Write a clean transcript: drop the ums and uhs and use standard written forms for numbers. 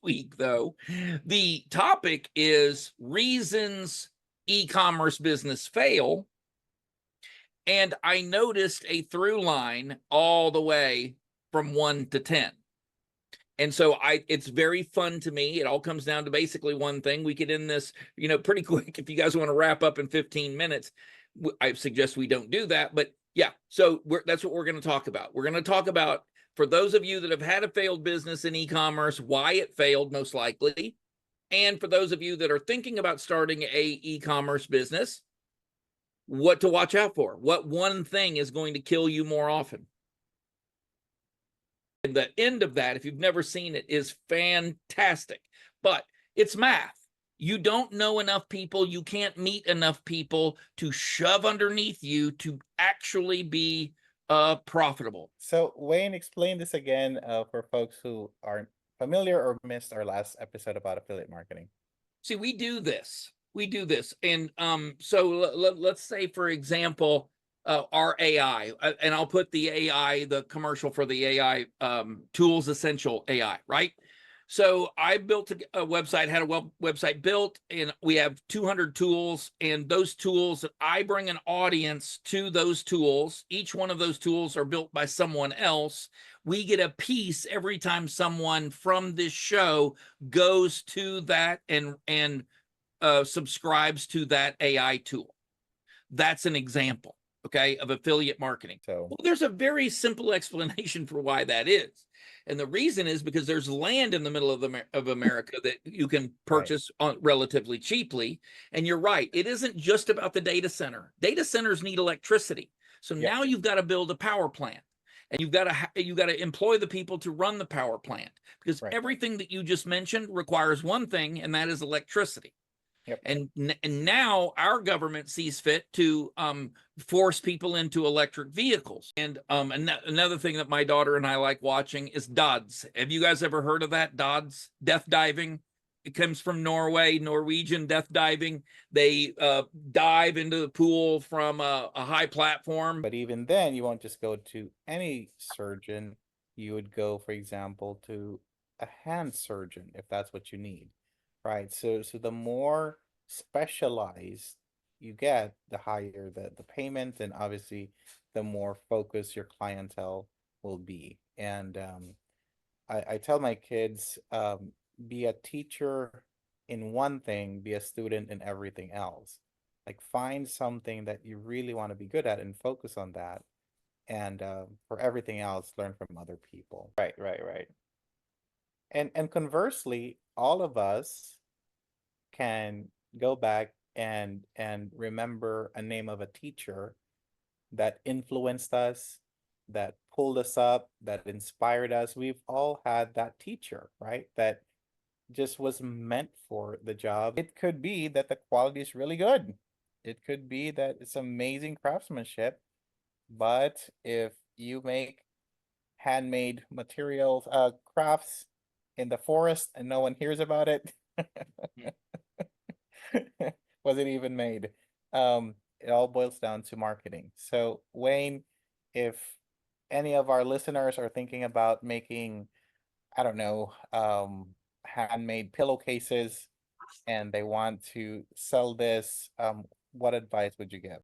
week, though. The topic is reasons e-commerce business fail. And I noticed a through line all the way from 1 to 10. And so it's very fun to me. It all comes down to basically one thing. We could end this, pretty quick. If you guys want to wrap up in 15 minutes, I suggest we don't do that. But yeah, so that's what we're going to talk about. We're going to talk about, for those of you that have had a failed business in e-commerce, why it failed most likely. And for those of you that are thinking about starting a e-commerce business, what to watch out for. What one thing is going to kill you more often. And the end of that, if you've never seen it, is fantastic. But it's math. You don't know enough people. You can't meet enough people to shove underneath you to actually be profitable. So Wayne, explain this again for folks who aren't familiar or missed our last episode about affiliate marketing. See, we do this. And so let's say, for example, our AI, and I'll put the AI, the commercial for the AI, Tools Essential AI, right? So I built a website, had a website built, and we have 200 tools. And those tools, I bring an audience to those tools. Each one of those tools are built by someone else. We get a piece every time someone from this show goes to that and subscribes to that AI tool. That's an example, okay, of affiliate marketing. So Well, there's a very simple explanation for why that is. And the reason is because there's land in the middle of America that you can purchase relatively cheaply. And you're right, it isn't just about the data center. Data centers need electricity. So now you've got to build a power plant. And you've got to employ the people to run the power plant, because everything that you just mentioned requires one thing, and that is electricity. Yep. And now our government sees fit to force people into electric vehicles. And another thing that my daughter and I like watching is DODS. Have you guys ever heard of that? DODS, death diving. It comes from Norway, Norwegian death diving. They dive into the pool from a high platform. But even then, you won't just go to any surgeon. You would go, for example, to a hand surgeon if that's what you need. Right. So the more specialized you get, the higher the payment, and obviously the more focused your clientele will be. And I tell my kids, be a teacher in one thing, be a student in everything else. Like find something that you really want to be good at and focus on that. And for everything else, learn from other people. Right. And conversely, all of us can go back and remember a name of a teacher that influenced us, that pulled us up, that inspired us. We've all had that teacher, right? That just was meant for the job. It could be that the quality is really good. It could be that it's amazing craftsmanship, but if you make handmade materials, crafts in the forest and no one hears about it, was it even made? It all boils down to marketing. So, Wayne, if any of our listeners are thinking about making, I don't know, handmade pillowcases and they want to sell this, what advice would you give?